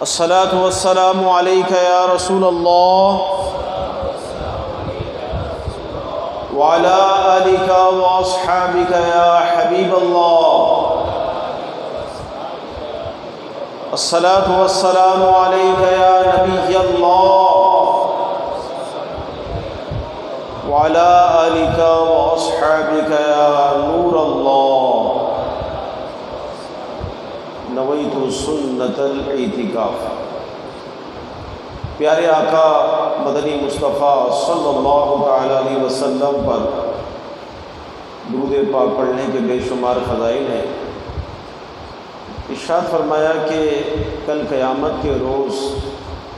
الصلاۃ والسلام علیک یا رسول اللہ وعلی آلک واصحابک یا حبیب اللہ۔ الصلاۃ والسلام علیک یا نبی اللہ وعلی آلک واصحابک یا نور اللہ۔ نویت سنت الاعتکاف۔ پیارے آقا مدنی مصطفیٰ صلی اللہ تعالیٰ علیہ وسلم پر درود پاک پڑھنے کے بے شمار فضائل ہیں۔ ارشاد فرمایا کہ کل قیامت کے روز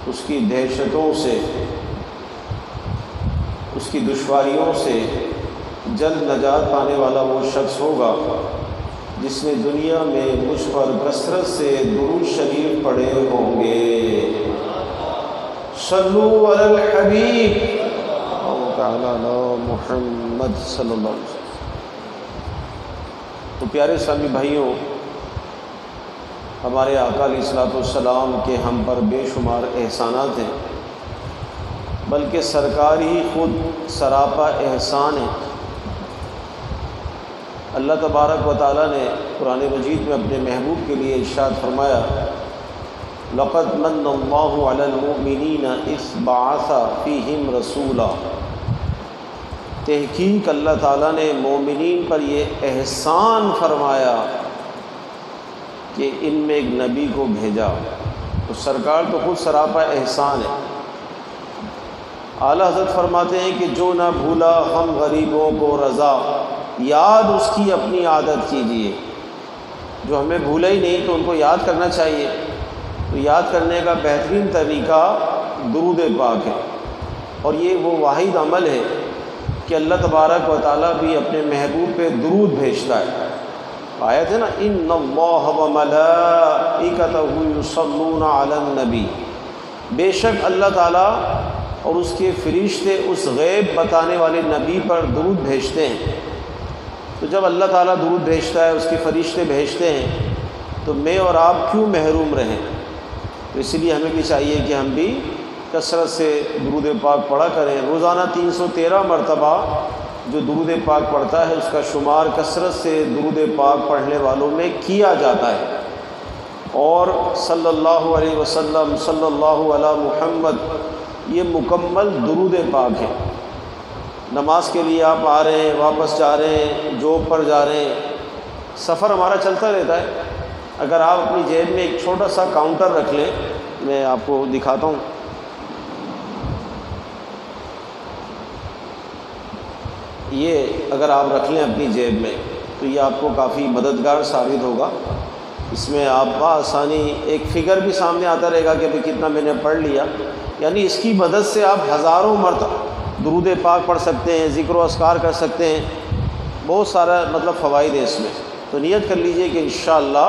اس کی دہشتوں سے، اس کی دشواریوں سے جلد نجات پانے والا وہ شخص ہوگا جس نے دنیا میں مجھ پر کثرت سے درود شریف پڑھے ہوں گے۔ صلو علی الحبیب تعالی علی محمد صلی اللہ علیہ وسلم۔ تو پیارے اسلامی بھائیوں، ہمارے آقا علیہ الصلوۃ والسلام کے ہم پر بے شمار احسانات ہیں، بلکہ سرکار ہی خود سراپا احسان ہے۔ اللہ تبارک و تعالیٰ نے قرآن مجید میں اپنے محبوب کے لیے ارشاد فرمایا، لقد من اللہ علی المؤمنین اذ بعث فیہم رسولا۔ تحقیق اللہ تعالیٰ نے مومنین پر یہ احسان فرمایا کہ ان میں ایک نبی کو بھیجا۔ تو سرکار تو خود سراپا احسان ہے۔ اعلیٰ حضرت فرماتے ہیں کہ جو نہ بھولا ہم غریبوں کو رضا، یاد اس کی اپنی عادت کیجیے۔ جو ہمیں بھولا ہی نہیں تو ان کو یاد کرنا چاہیے۔ تو یاد کرنے کا بہترین طریقہ درود پاک ہے، اور یہ وہ واحد عمل ہے کہ اللہ تبارک و تعالیٰ بھی اپنے محبوب پہ درود بھیجتا ہے۔ آیت ہے نا، ان اللہ وملائکتہ یصلون علی النبی۔ بے شک اللہ تعالیٰ اور اس کے فرشتے اس غیب بتانے والے نبی پر درود بھیجتے ہیں۔ تو جب اللہ تعالیٰ درود بھیجتا ہے، اس کے فرشتے بھیجتے ہیں، تو میں اور آپ کیوں محروم رہیں؟ تو اس لیے ہمیں بھی چاہیے کہ ہم بھی کثرت سے درود پاک پڑھا کریں۔ روزانہ 313 مرتبہ جو درود پاک پڑھتا ہے اس کا شمار کثرت سے درود پاک پڑھنے والوں میں کیا جاتا ہے۔ اور صلی اللہ علیہ وسلم، صلی اللہ علی محمد، یہ مکمل درود پاک ہے۔ نماز کے لیے آپ آ رہے ہیں، واپس جا رہے ہیں، جاب پر جا رہے ہیں، سفر ہمارا چلتا رہتا ہے۔ اگر آپ اپنی جیب میں ایک چھوٹا سا کاؤنٹر رکھ لیں، میں آپ کو دکھاتا ہوں، یہ اگر آپ رکھ لیں اپنی جیب میں تو یہ آپ کو کافی مددگار ثابت ہوگا۔ اس میں آپ بآسانی ایک فگر بھی سامنے آتا رہے گا کہ بھئی کتنا میں نے پڑھ لیا، یعنی اس کی مدد سے آپ ہزاروں مرتبہ درود پاک پڑھ سکتے ہیں، ذکر و اذکار کر سکتے ہیں۔ بہت سارا فوائد ہے اس میں۔ تو نیت کر لیجئے کہ انشاءاللہ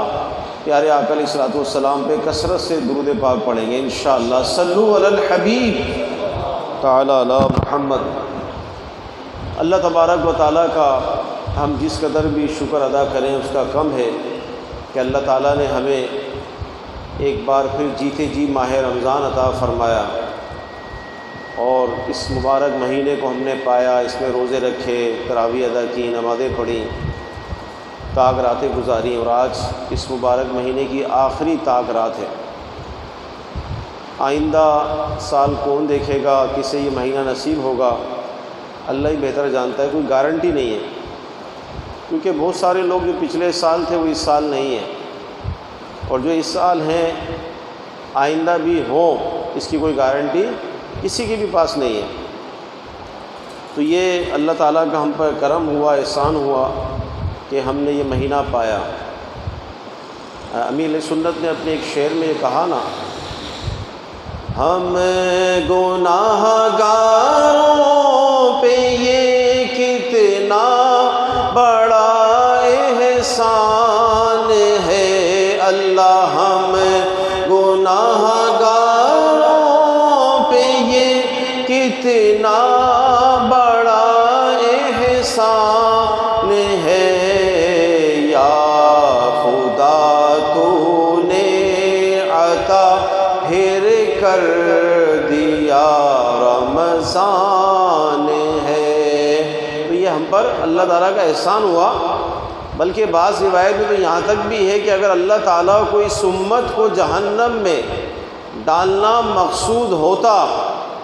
پیارے آقا علیہ الصلوۃ والسلام پہ کثرت سے درود پاک پڑھیں گے انشاءاللہ۔ صلو علی الحبیب تعالی علی محمد۔ اللہ تبارک و تعالیٰ کا ہم جس قدر بھی شکر ادا کریں اس کا کم ہے کہ اللہ تعالیٰ نے ہمیں ایک بار پھر جیتے جی ماہ رمضان عطا فرمایا، اور اس مبارک مہینے کو ہم نے پایا، اس میں روزے رکھے، تراویح ادا کی، نمازیں پڑھیں، تاک راتیں گزاری، اور آج اس مبارک مہینے کی آخری تاک رات ہے۔ آئندہ سال کون دیکھے گا، کسے یہ مہینہ نصیب ہوگا، اللہ ہی بہتر جانتا ہے، کوئی گارنٹی نہیں ہے، کیونکہ بہت سارے لوگ جو پچھلے سال تھے وہ اس سال نہیں ہیں، اور جو اس سال ہیں آئندہ بھی ہوں، اس کی کوئی گارنٹی کسی کے بھی پاس نہیں ہے۔ تو یہ اللہ تعالیٰ کا ہم پر کرم ہوا، احسان ہوا کہ ہم نے یہ مہینہ پایا۔ امیر سنت نے اپنے ایک شعر میں یہ کہا نا، ہم گناہ گاروں پہ یہ کتنا بڑا احسان ہے، اللہ ہم گناہ گاروں پہ یہ کتنا بڑا احسان ہے، یا خدا تو نے عطا پھر کر دیا رمضان ہے۔ تو یہ ہم پر اللہ تعالیٰ کا احسان ہوا، بلکہ بعض روایت میں تو یہاں تک بھی ہے کہ اگر اللہ تعالیٰ کو اس امت کو جہنم میں ڈالنا مقصود ہوتا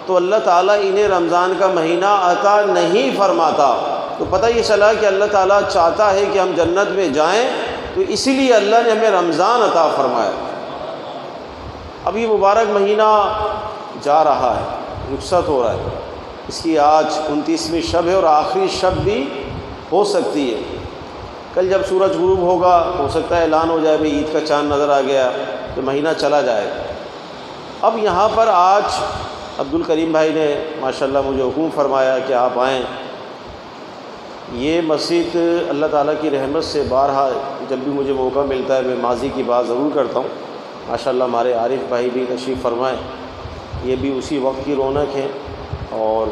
تو اللہ تعالیٰ انہیں رمضان کا مہینہ عطا نہیں فرماتا۔ تو پتہ یہ چلا کہ اللہ تعالیٰ چاہتا ہے کہ ہم جنت میں جائیں، تو اسی لیے اللہ نے ہمیں رمضان عطا فرمایا۔ اب یہ مبارک مہینہ جا رہا ہے، رخصت ہو رہا ہے، اس کی آج 29ویں شب ہے اور آخری شب بھی ہو سکتی ہے۔ کل جب سورج غروب ہوگا ہو سکتا ہے اعلان ہو جائے بھئی عید کا چاند نظر آ گیا تو مہینہ چلا جائے۔ اب یہاں پر آج عبدالکریم بھائی نے ماشاءاللہ مجھے حکم فرمایا کہ آپ آئیں۔ یہ مسجد اللہ تعالیٰ کی رحمت سے بارہا جب بھی مجھے موقع ملتا ہے میں ماضی کی بات ضرور کرتا ہوں۔ ماشاءاللہ ہمارے عارف بھائی بھی تشریف فرمائیں، یہ بھی اسی وقت کی رونق ہیں، اور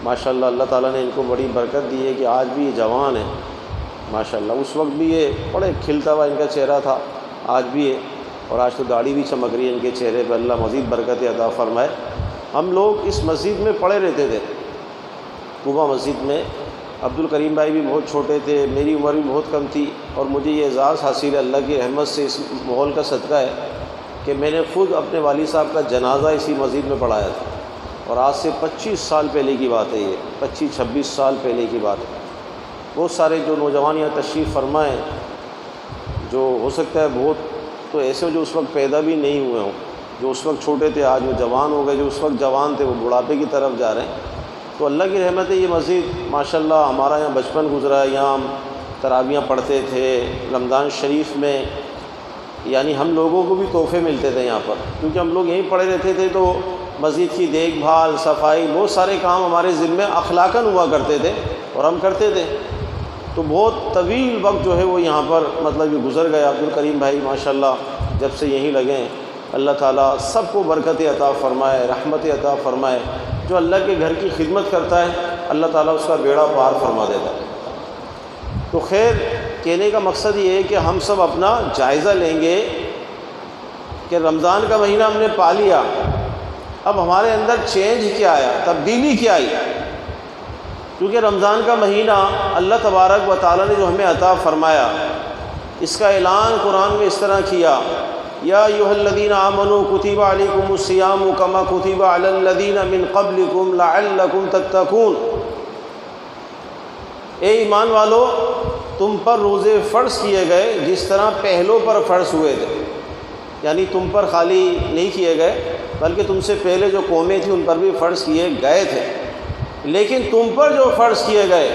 ماشاءاللہ اللہ تعالیٰ نے ان کو بڑی برکت دی ہے کہ آج بھی یہ جوان ہیں ماشاءاللہ۔ اس وقت بھی یہ بڑے کھلتا ہوا ان کا چہرہ تھا، آج بھی ہے، اور آج تو داڑھی بھی چمک رہی ہے ان کے چہرے پہ، اللہ مزید برکت عطا فرمائے۔ ہم لوگ اس مسجد میں پڑھے رہتے تھے، قبا مسجد میں۔ عبدالکریم بھائی بھی بہت چھوٹے تھے، میری عمر بھی بہت کم تھی، اور مجھے یہ اعزاز حاصل ہے اللہ کی رحمت سے، اس ماحول کا صدقہ ہے کہ میں نے خود اپنے والد صاحب کا جنازہ اسی مسجد میں پڑھایا تھا، اور آج سے 25 سال پہلے کی بات ہے، یہ 25-26 سال پہلے کی بات ہے۔ بہت سارے جو نوجوان یہاں تشریف فرمائیں، جو ہو سکتا ہے بہت تو ایسے جو اس وقت پیدا بھی نہیں ہوئے ہوں، جو اس وقت چھوٹے تھے آج وہ جوان ہو گئے، جو اس وقت جوان تھے وہ بڑھاپے کی طرف جا رہے ہیں۔ تو اللہ کی رحمت ہے یہ مسجد ماشاءاللہ ہمارا یہاں بچپن گزرا ہے، یہاں ہم تراویحیں پڑھتے تھے رمضان شریف میں، یعنی ہم لوگوں کو بھی تحفے ملتے تھے یہاں پر، کیونکہ ہم لوگ یہیں پڑھے رہتے تھے، تو مسجد کی دیکھ بھال صفائی بہت سارے کام ہمارے ذمے اخلاقاً ہوا کرتے تھے اور ہم کرتے تھے۔ تو بہت طویل وقت جو ہے وہ یہاں پر مطلب یہ گزر گیا۔ عبدالکریم بھائی ماشاءاللہ جب سے یہیں لگے ہیں، اللہ تعالیٰ سب کو برکت عطا فرمائے، رحمت عطا فرمائے۔ جو اللہ کے گھر کی خدمت کرتا ہے اللہ تعالیٰ اس کا بیڑا پار فرما دیتا ہے۔ تو خیر کہنے کا مقصد یہ ہے کہ ہم سب اپنا جائزہ لیں گے کہ رمضان کا مہینہ ہم نے پا لیا، اب ہمارے اندر چینج کیا آیا، تبدیلی کیا آئی، کیونکہ رمضان کا مہینہ اللہ تبارک و تعالیٰ نے جو ہمیں عطا فرمایا، اس کا اعلان قرآن میں اس طرح کیا، یا ایھا الذین آمنوا کتب علیکم الصیام کما کتب علی الذین من قبلکم لعلکم تتقون۔ اے ایمان والو، تم پر روزے فرض کیے گئے جس طرح پہلوں پر فرض ہوئے تھے، یعنی تم پر خالی نہیں کیے گئے بلکہ تم سے پہلے جو قومیں تھیں ان پر بھی فرض کیے گئے تھے، لیکن تم پر جو فرض کیے گئے،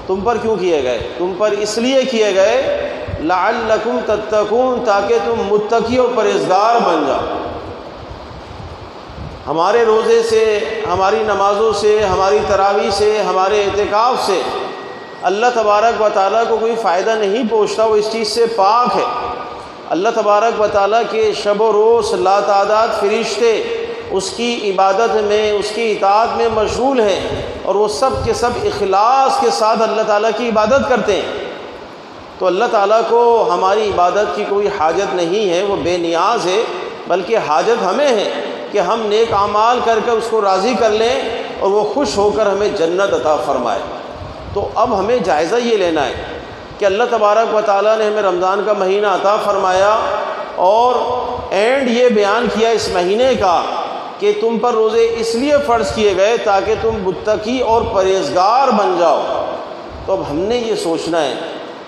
تم پر کیوں کیے گئے؟ تم پر اس لیے کیے گئے لعلکم تتقون، تاکہ تم متقی و پرہیزگار بن جاؤ۔ ہمارے روزے سے، ہماری نمازوں سے، ہماری تراویح سے، ہمارے اعتکاف سے اللہ تبارک و تعالیٰ کو کوئی فائدہ نہیں پہنچتا، وہ اس چیز سے پاک ہے۔ اللہ تبارک و تعالیٰ کے شب و روز لاتعداد فرشتے اس کی عبادت میں، اس کی اطاعت میں مشغول ہیں، اور وہ سب کے سب اخلاص کے ساتھ اللہ تعالیٰ کی عبادت کرتے ہیں۔ تو اللہ تعالیٰ کو ہماری عبادت کی کوئی حاجت نہیں ہے، وہ بے نیاز ہے، بلکہ حاجت ہمیں ہے کہ ہم نیک اعمال کر کے اس کو راضی کر لیں اور وہ خوش ہو کر ہمیں جنت عطا فرمائے۔ تو اب ہمیں جائزہ یہ لینا ہے کہ اللہ تبارک و تعالیٰ نے ہمیں رمضان کا مہینہ عطا فرمایا، اور اینڈ یہ بیان کیا اس مہینے کا کہ تم پر روزے اس لیے فرض کیے گئے تاکہ تم متقی اور پرہیزگار بن جاؤ۔ تو اب ہم نے یہ سوچنا ہے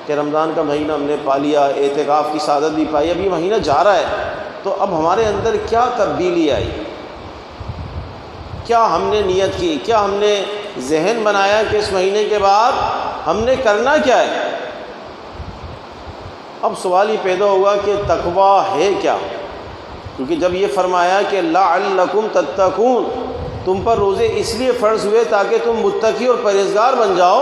کہ رمضان کا مہینہ ہم نے پا لیا، اعتکاف کی سعادت بھی پائی، اب یہ مہینہ جا رہا ہے، تو اب ہمارے اندر کیا تبدیلی آئی، کیا ہم نے نیت کی، کیا ہم نے ذہن بنایا کہ اس مہینے کے بعد ہم نے کرنا کیا ہے؟ اب سوال یہ پیدا ہوا کہ تقویٰ ہے کیا؟ کیونکہ جب یہ فرمایا کہ لعلکم تتقون، تم پر روزے اس لیے فرض ہوئے تاکہ تم متقی اور پرہیزگار بن جاؤ،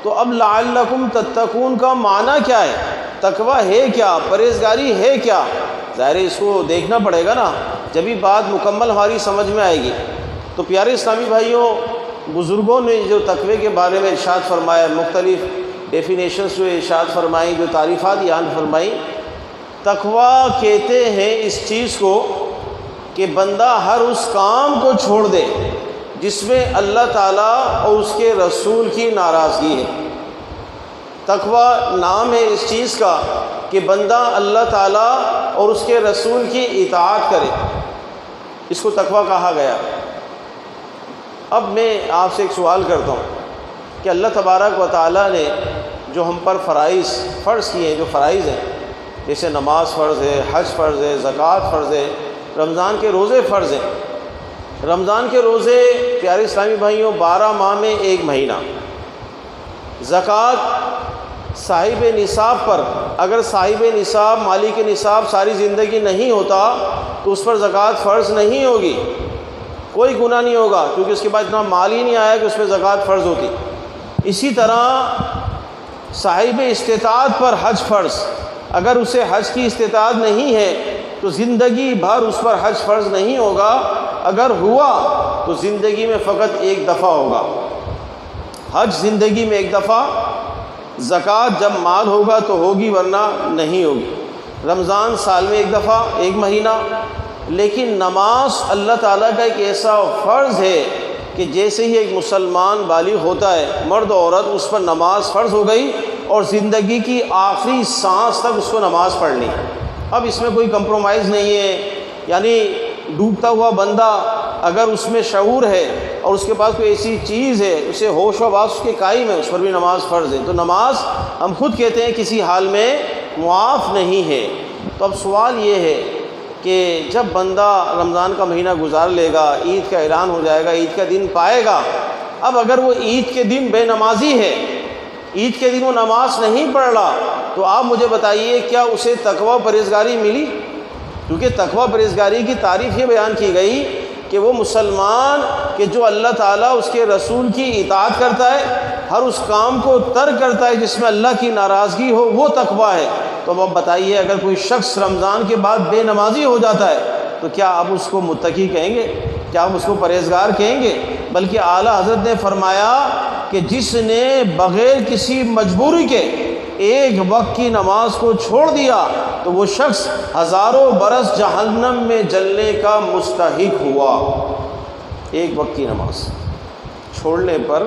تو اب لعلکم تتقون کا معنی کیا ہے؟ تقویٰ ہے کیا؟ پرہیزگاری ہے کیا؟ ظاہر ہے اس کو دیکھنا پڑے گا نا، جبھی بات مکمل ہماری سمجھ میں آئے گی۔ تو پیارے اسلامی بھائیوں، بزرگوں نے جو تقوی کے بارے میں ارشاد فرمایا، مختلف ڈیفینیشنز جو ارشاد فرمائیں، جو تعریفات بیان فرمائیں، تقویٰ کہتے ہیں اس چیز کو کہ بندہ ہر اس کام کو چھوڑ دے جس میں اللہ تعالیٰ اور اس کے رسول کی ناراضگی ہے۔ تقویٰ نام ہے اس چیز کا کہ بندہ اللہ تعالیٰ اور اس کے رسول کی اطاعت کرے، اس کو تقویٰ کہا گیا۔ اب میں آپ سے ایک سوال کرتا ہوں کہ اللہ تبارک و تعالیٰ نے جو ہم پر فرض کیے ہیں، جو فرائض ہیں، جیسے نماز فرض ہے، حج فرض ہے، زکوٰۃ فرض ہے، رمضان کے روزے فرض ہیں۔ رمضان کے روزے پیارے اسلامی بھائیوں 12 ماہ میں ایک مہینہ۔ زکوٰۃ صاحب نصاب پر، اگر صاحب نصاب مالک نصاب ساری زندگی نہیں ہوتا تو اس پر زکوٰۃ فرض نہیں ہوگی، کوئی گناہ نہیں ہوگا، کیونکہ اس کے بعد اتنا مال ہی نہیں آیا کہ اس پہ زکوٰۃ فرض ہوتی۔ اسی طرح صاحب استطاعت پر حج فرض، اگر اسے حج کی استطاعت نہیں ہے تو زندگی بھر اس پر حج فرض نہیں ہوگا، اگر ہوا تو زندگی میں فقط ایک دفعہ ہوگا۔ حج زندگی میں ایک دفعہ، زکوٰۃ جب مال ہوگا تو ہوگی ورنہ نہیں ہوگی۔ رمضان سال میں ایک دفعہ، ایک مہینہ۔ لیکن نماز اللہ تعالیٰ کا ایک ایسا فرض ہے کہ جیسے ہی ایک مسلمان بالغ ہوتا ہے، مرد عورت، اس پر نماز فرض ہو گئی اور زندگی کی آخری سانس تک اس کو نماز پڑھنی ہے۔ اب اس میں کوئی کمپرومائز نہیں ہے، یعنی ڈوبتا ہوا بندہ اگر اس میں شعور ہے اور اس کے پاس کوئی ایسی چیز ہے، اسے ہوش و حواس اس کے قائم ہے، اس پر بھی نماز فرض ہے۔ تو نماز ہم خود کہتے ہیں کسی حال میں معاف نہیں ہے۔ تو اب سوال یہ ہے کہ جب بندہ رمضان کا مہینہ گزار لے گا، عید کا اعلان ہو جائے گا، عید کا دن پائے گا، اب اگر وہ عید کے دن بے نمازی ہے، عید کے دن وہ نماز نہیں پڑھ رہا، تو آپ مجھے بتائیے کیا اسے تقویٰ پرہیزگاری ملی؟ کیونکہ تقویٰ پرہیزگاری کی تعریف یہ بیان کی گئی کہ وہ مسلمان کہ جو اللہ تعالیٰ اس کے رسول کی اطاعت کرتا ہے، ہر اس کام کو ترک کرتا ہے جس میں اللہ کی ناراضگی ہو، وہ تقویٰ ہے۔ تو اب بتائیے اگر کوئی شخص رمضان کے بعد بے نمازی ہو جاتا ہے تو کیا آپ اس کو متقی کہیں گے؟ کیا آپ اس کو پرہیزگار کہیں گے؟ بلکہ اعلیٰ حضرت نے فرمایا کہ جس نے بغیر کسی مجبوری کے ایک وقت کی نماز کو چھوڑ دیا تو وہ شخص ہزاروں برس جہنم میں جلنے کا مستحق ہوا۔ ایک وقت کی نماز چھوڑنے پر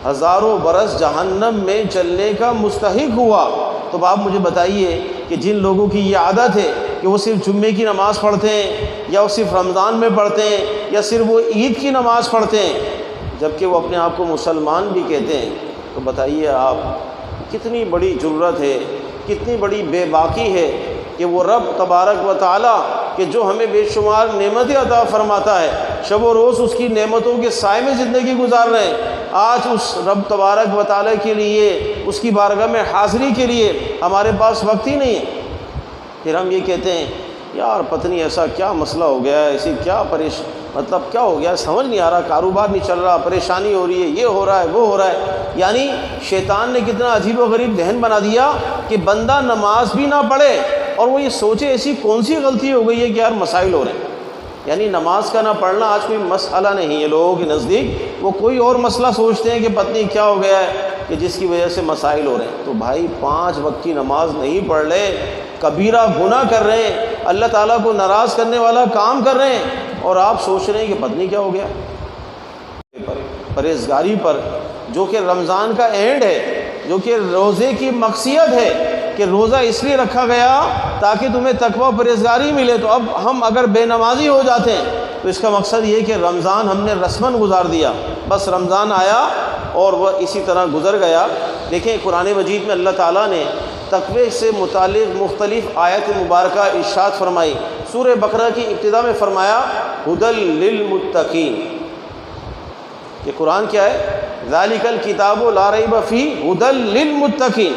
ہزاروں برس جہنم میں جلنے کا مستحق ہوا۔ تو آپ مجھے بتائیے کہ جن لوگوں کی یہ عادت ہے کہ وہ صرف جمعے کی نماز پڑھتے ہیں، یا وہ صرف رمضان میں پڑھتے ہیں، یا صرف وہ عید کی نماز پڑھتے ہیں، جبکہ وہ اپنے آپ کو مسلمان بھی کہتے ہیں، تو بتائیے آپ کتنی بڑی ضرورت ہے، کتنی بڑی بے باکی ہے کہ وہ رب تبارک و تعالیٰ کہ جو ہمیں بے شمار نعمتیں عطا فرماتا ہے، شب و روز اس کی نعمتوں کے سائے میں زندگی گزار رہے ہیں، آج اس رب تبارک و تعالیٰ کے لیے، اس کی بارگاہ میں حاضری کے لیے ہمارے پاس وقت ہی نہیں ہے۔ پھر ہم یہ کہتے ہیں یار پتہ نہیں ایسا کیا مسئلہ ہو گیا ہے، ایسی کیا مطلب کیا ہو گیا، سمجھ نہیں آ رہا، کاروبار نہیں چل رہا، پریشانی ہو رہی ہے، یہ ہو رہا ہے، وہ ہو رہا ہے۔ یعنی شیطان نے کتنا عجیب و غریب ذہن بنا دیا کہ بندہ نماز بھی نہ پڑھے اور وہ یہ سوچے ایسی کون سی غلطی ہو گئی ہے کہ یار مسائل ہو رہے ہیں۔ یعنی نماز کا نہ پڑھنا آج کوئی مسئلہ نہیں ہے لوگوں کے نزدیک، وہ کوئی اور مسئلہ سوچتے ہیں کہ پتہ نہیں کیا ہو گیا ہے کہ جس کی وجہ سے مسائل ہو رہے ہیں۔ تو بھائی 5 وقت کی نماز نہیں پڑھ رہے، کبیرہ گناہ کر رہے ہیں، اللہ تعالیٰ کو ناراض کرنے والا کام کر رہے ہیں، اور آپ سوچ رہے ہیں کہ پتہ نہیں کیا ہو گیا۔ پرہیزگاری پر جو کہ رمضان کا اینڈ ہے، جو کہ روزے کی مقصد ہے کہ روزہ اس لیے رکھا گیا تاکہ تمہیں تقویٰ پرہیزگاری ملے، تو اب ہم اگر بے نمازی ہو جاتے ہیں تو اس کا مقصد یہ کہ رمضان ہم نے رسماً گزار دیا، بس رمضان آیا اور وہ اسی طرح گزر گیا۔ دیکھیں قرآن مجید میں اللہ تعالیٰ نے تقوی سے متعلق مختلف آیت مبارکہ ارشاد فرمائی۔ سورہ بقرہ کی ابتدا میں فرمایا ھدی للمتقین، یہ قرآن کیا ہے؟ ذالک الکتاب لا ریب فیہ ھدی للمتقین،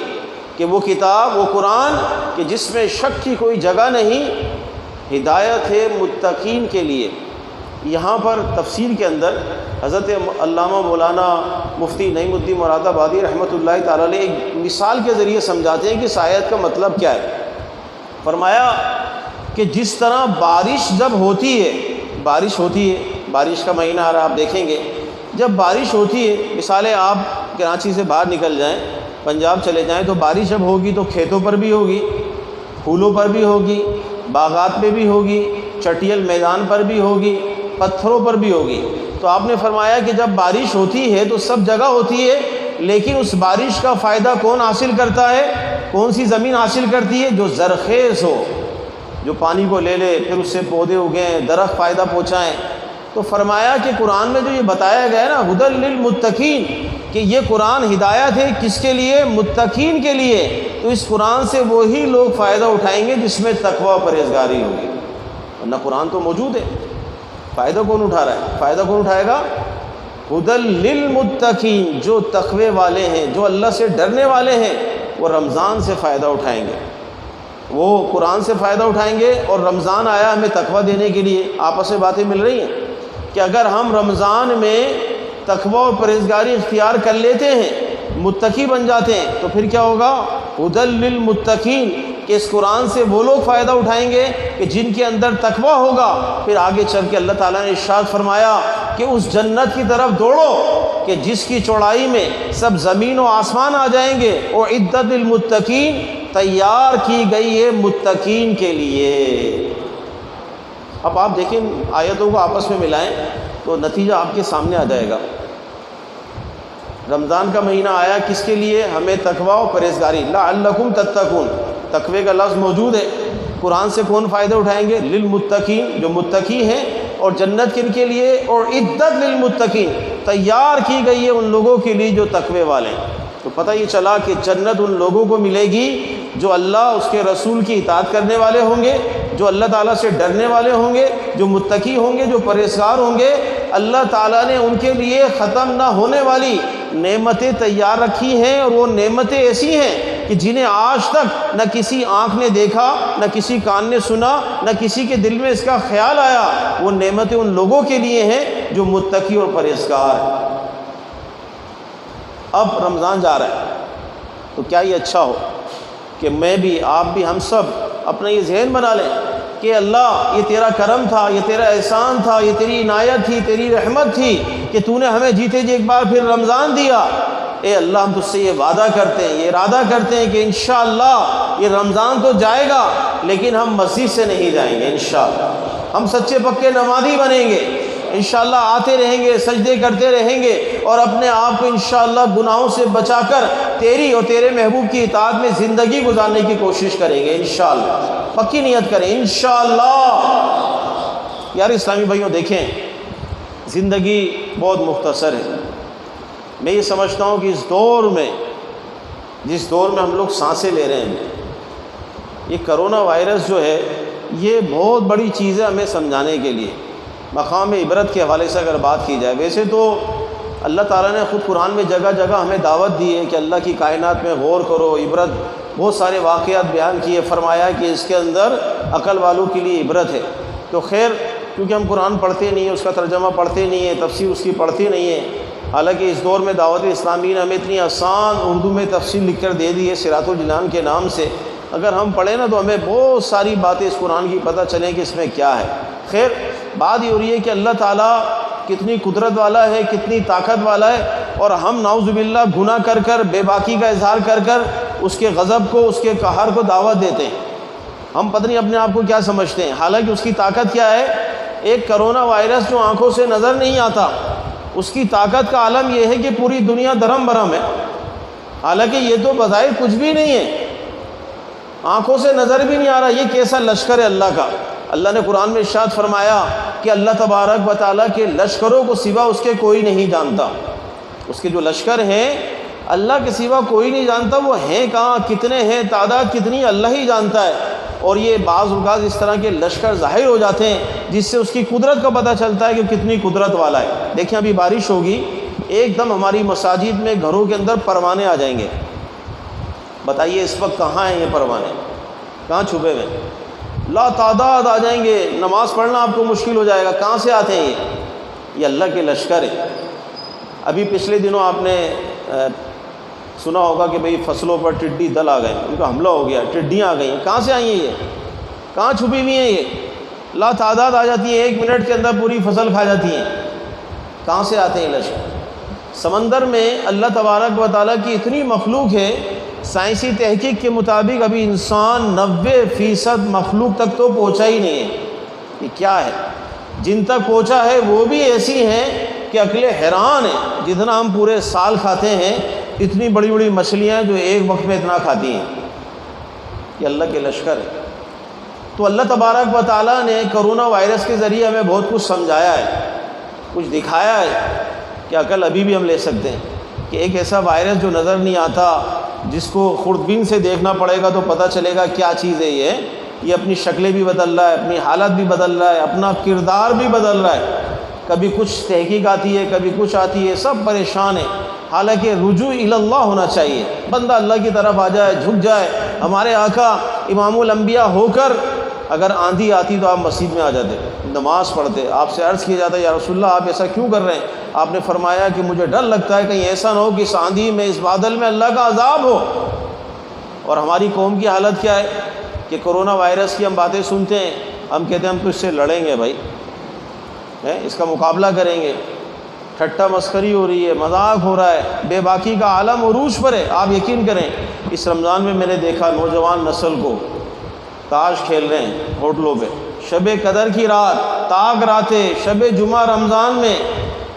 کہ وہ کتاب، وہ قرآن کہ جس میں شک کی کوئی جگہ نہیں، ہدایت ہے متقین کے لیے۔ یہاں پر تفسیر کے اندر حضرت علامہ مولانا مفتی نعیم الدین مراد آبادی رحمۃ اللہ تعالیٰ علیہ ایک مثال کے ذریعے سمجھاتے ہیں کہ اس آیت کا مطلب کیا ہے۔ فرمایا کہ جس طرح بارش جب ہوتی ہے، بارش کا مہینہ آ رہا ہے، آپ دیکھیں گے جب بارش ہوتی ہے، مثالیں آپ کراچی سے باہر نکل جائیں، پنجاب چلے جائیں، تو بارش جب ہوگی تو کھیتوں پر بھی ہوگی، پھولوں پر بھی ہوگی، باغات پہ بھی ہوگی، چٹیل میدان پر بھی ہوگی، پتھروں پر بھی ہوگی۔ تو آپ نے فرمایا کہ جب بارش ہوتی ہے تو سب جگہ ہوتی ہے، لیکن اس بارش کا فائدہ کون حاصل کرتا ہے؟ کون سی زمین حاصل کرتی ہے؟ جو زرخیز ہو، جو پانی کو لے لے، پھر اس سے پودے اگیں، درخت فائدہ پہنچائیں۔ تو فرمایا کہ قرآن میں جو یہ بتایا گیا ہے نا، ہدی للمتقین، کہ یہ قرآن ہدایت ہے کس کے لیے؟ متقین کے لیے۔ تو اس قرآن سے وہی لوگ فائدہ اٹھائیں گے جس میں تقوی و پرہیزگاری ہوگی، ورنہ قرآن تو موجود ہے، فائدہ کون اٹھا رہا ہے؟ فائدہ کون اٹھائے گا؟ ہدی للمتقین، جو تقوی والے ہیں، جو اللہ سے ڈرنے والے ہیں، وہ رمضان سے فائدہ اٹھائیں گے، وہ قرآن سے فائدہ اٹھائیں گے۔ اور رمضان آیا ہمیں تقوی دینے کے لیے، آپس میں باتیں مل رہی ہیں کہ اگر ہم رمضان میں تقوی اور پرہیزگاری اختیار کر لیتے ہیں، متقی بن جاتے ہیں، تو پھر کیا ہوگا؟ ہدی للمتقین، کہ اس قرآن سے وہ لوگ فائدہ اٹھائیں گے کہ جن کے اندر تقوی ہوگا۔ پھر آگے چل کے اللہ تعالیٰ نے ارشاد فرمایا کہ اس جنت کی طرف دوڑو کہ جس کی چوڑائی میں سب زمین و آسمان آ جائیں گے، اور عدت للمتقین، تیار کی گئی ہے متقین کے لیے۔ اب آپ دیکھیں آیتوں کو آپس میں ملائیں تو نتیجہ آپ کے سامنے آ جائے گا۔ رمضان کا مہینہ آیا کس کے لیے؟ ہمیں تقوی و پرہیزگاری، لعلکم تتقون، تقوی کا لفظ موجود ہے۔ قرآن سے کون فائدہ اٹھائیں گے؟ للمتقین، جو متقی ہیں، اور جنت کن کے لیے؟ اور عدت للمتقین، تیار کی گئی ہے ان لوگوں کے لیے جو تقوی والے ہیں۔ تو پتہ یہ چلا کہ جنت ان لوگوں کو ملے گی جو اللہ اس کے رسول کی اطاعت کرنے والے ہوں گے، جو اللہ تعالیٰ سے ڈرنے والے ہوں گے، جو متقی ہوں گے، جو پرہیزگار ہوں گے۔ اللہ تعالیٰ نے ان کے لیے ختم نہ ہونے والی نعمتیں تیار رکھی ہیں، اور وہ نعمتیں ایسی ہیں کہ جنہیں آج تک نہ کسی آنکھ نے دیکھا، نہ کسی کان نے سنا، نہ کسی کے دل میں اس کا خیال آیا۔ وہ نعمتیں ان لوگوں کے لیے ہیں جو متقی اور پرہیزگار ہیں۔ اب رمضان جا رہا ہے تو کیا یہ اچھا ہو کہ میں بھی، آپ بھی، ہم سب اپنا یہ ذہن بنا لیں کہ اللہ یہ تیرا کرم تھا، یہ تیرا احسان تھا، یہ تیری عنایت تھی، تیری رحمت تھی کہ تو نے ہمیں جیتے جی ایک بار پھر رمضان دیا۔ اے اللہ، ہم تجھ سے یہ وعدہ کرتے ہیں، یہ ارادہ کرتے ہیں کہ انشاءاللہ یہ رمضان تو جائے گا لیکن ہم مسجد سے نہیں جائیں گے، انشاءاللہ ہم سچے پکے نمازی بنیں گے، انشاءاللہ آتے رہیں گے، سجدے کرتے رہیں گے، اور اپنے آپ کو انشاءاللہ گناہوں سے بچا کر تیری اور تیرے محبوب کی اطاعت میں زندگی گزارنے کی کوشش کریں گے، انشاءاللہ پکی نیت کریں انشاءاللہ۔ یار اسلامی بھائیوں، دیکھیں زندگی بہت مختصر ہے۔ میں یہ سمجھتا ہوں کہ جس دور میں ہم لوگ سانسیں لے رہے ہیں، یہ کرونا وائرس جو ہے یہ بہت بڑی چیز ہے ہمیں سمجھانے کے لیے۔ مقام عبرت کے حوالے سے اگر بات کی جائے، ویسے تو اللہ تعالیٰ نے خود قرآن میں جگہ جگہ ہمیں دعوت دی ہے کہ اللہ کی کائنات میں غور کرو، عبرت، بہت سارے واقعات بیان کیے، فرمایا کہ اس کے اندر عقل والوں کے لیے عبرت ہے۔ تو خیر، کیونکہ ہم قرآن پڑھتے نہیں ہیں، اس کا ترجمہ پڑھتے نہیں ہیں، تفسیر اس کی پڑھتے نہیں ہیں، حالانکہ اس دور میں دعوت اسلامی نے ہمیں اتنی آسان اردو میں تفسیر لکھ کر دے دی ہے صراط الجنان کے نام سے، اگر ہم پڑھیں نا تو ہمیں بہت ساری باتیں اس قرآن کی پتہ چلیں کہ اس میں کیا ہے۔ خیر، بات یہ ہو رہی ہے کہ اللہ تعالیٰ کتنی قدرت والا ہے، کتنی طاقت والا ہے، اور ہم نعوذ باللہ گناہ کر کر، بے باکی کا اظہار کر کر اس کے غضب کو، اس کے قہر کو دعوت دیتے ہیں۔ ہم پتہ نہیں اپنے آپ کو کیا سمجھتے ہیں، حالانکہ اس کی طاقت کیا ہے؟ ایک کرونا وائرس جو آنکھوں سے نظر نہیں آتا، اس کی طاقت کا عالم یہ ہے کہ پوری دنیا درہم برہم ہے، حالانکہ یہ تو بظاہر کچھ بھی نہیں ہے، آنکھوں سے نظر بھی نہیں آ رہا۔ یہ کیسا لشکر ہے اللہ کا؟ اللہ نے قرآن میں ارشاد فرمایا کہ اللہ تبارک و تعالیٰ کے لشکروں کو سوا اس کے کوئی نہیں جانتا۔ اس کے جو لشکر ہیں اللہ کے سوا کوئی نہیں جانتا، وہ ہیں کہاں، کتنے ہیں، تعداد کتنی، اللہ ہی جانتا ہے۔ اور یہ بعض اوقات اس طرح کے لشکر ظاہر ہو جاتے ہیں جس سے اس کی قدرت کا پتہ چلتا ہے کہ کتنی قدرت والا ہے۔ دیکھیں ابھی بارش ہوگی، ایک دم ہماری مساجد میں، گھروں کے اندر پروانے آ جائیں گے۔ بتائیے اس وقت کہاں ہیں یہ پروانے؟ کہاں چھپے ہوئے؟ لا تعداد آ جائیں گے، نماز پڑھنا آپ کو مشکل ہو جائے گا۔ کہاں سے آتے ہیں یہ اللہ کے لشکر ہیں۔ ابھی پچھلے دنوں آپ نے سنا ہوگا کہ بھئی فصلوں پر ٹڈی دل آ گئے، ان کا حملہ ہو گیا، ٹڈیاں آ گئی ہیں۔ کہاں سے آئی ہیں یہ؟ کہاں چھپی ہوئی ہیں یہ؟ لا تعداد آ جاتی ہیں، 1 منٹ کے اندر پوری فصل کھا جاتی ہیں۔ کہاں سے آتے ہیں لشکر؟ سمندر میں اللہ تبارک و تعالیٰ کی اتنی مخلوق ہے، سائنسی تحقیق کے مطابق ابھی انسان 90% مخلوق تک تو پہنچا ہی نہیں ہے۔ یہ کیا ہے؟ جن تک پہنچا ہے وہ بھی ایسی ہیں کہ عقلیں حیران ہیں، جتنا ہم پورے سال کھاتے ہیں اتنی بڑی بڑی مچھلیاں جو ایک وقت میں اتنا کھاتی ہیں۔ یہ اللہ کے لشکر ہے۔ تو اللہ تبارک و تعالیٰ نے کرونا وائرس کے ذریعے ہمیں بہت کچھ سمجھایا ہے، کچھ دکھایا ہے کہ عقل ابھی بھی ہم لے سکتے ہیں کہ ایک ایسا وائرس جو نظر نہیں آتا، جس کو خوردبین سے دیکھنا پڑے گا تو پتہ چلے گا کیا چیز ہے یہ اپنی شکلیں بھی بدل رہا ہے، اپنی حالت بھی بدل رہا ہے، اپنا کردار بھی بدل رہا ہے، کبھی کچھ تحقیق آتی ہے، کبھی کچھ آتی ہے، سب پریشان ہیں۔ حالانکہ رجوع الی اللہ ہونا چاہیے، بندہ اللہ کی طرف آ جائے، جھک جائے۔ ہمارے آقا امام الانبیاء ہو کر اگر آندھی آتی تو آپ مسجد میں آ جاتے، نماز پڑھتے، آپ سے عرض کیا جاتا ہے یا رسول اللہ آپ ایسا کیوں کر رہے ہیں؟ آپ نے فرمایا کہ مجھے ڈر لگتا ہے کہیں ایسا نہ ہو کہ اس آندھی میں، اس بادل میں اللہ کا عذاب ہو۔ اور ہماری قوم کی حالت کیا ہے کہ کرونا وائرس کی ہم باتیں سنتے ہیں، ہم کہتے ہیں ہم تو اس سے لڑیں گے بھائی، اس کا مقابلہ کریں گے، ٹھٹا مسخری ہو رہی ہے، مذاق ہو رہا ہے، بے باکی کا عالم عروج پر ہے۔ آپ یقین کریں اس رمضان میں میں نے دیکھا نوجوان نسل کو تاش کھیل رہے ہیں ہوٹلوں پہ، شب قدر کی رات، تاک راتیں، شب جمعہ رمضان میں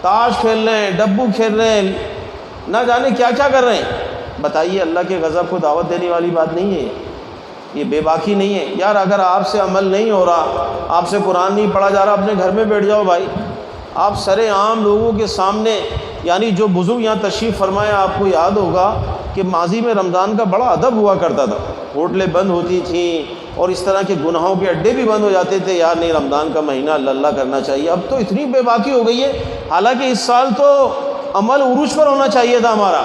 تاش کھیل رہے ہیں، ڈبو کھیل رہے ہیں، نہ جانے کیا کیا کر رہے ہیں۔ بتائیے اللہ کے غضب کو دعوت دینے والی بات نہیں ہے یہ بے باکی نہیں ہے یار۔ اگر آپ سے عمل نہیں ہو رہا، آپ سے قرآن نہیں پڑھا جا رہا، اپنے گھر میں بیٹھ جاؤ بھائی۔ آپ سر عام لوگوں کے سامنے، یعنی جو بزرگ یہاں تشریف فرمایا، آپ کو یاد ہوگا کہ ماضی میں رمضان کا بڑا ادب ہوا کرتا تھا، ہوٹلیں بند ہوتی تھیں اور اس طرح کے گناہوں کے اڈے بھی بند ہو جاتے تھے، یار نہیں رمضان کا مہینہ اللہ اللہ کرنا چاہیے۔ اب تو اتنی بے باکی ہو گئی ہے، حالانکہ اس سال تو عمل عروج پر ہونا چاہیے تھا ہمارا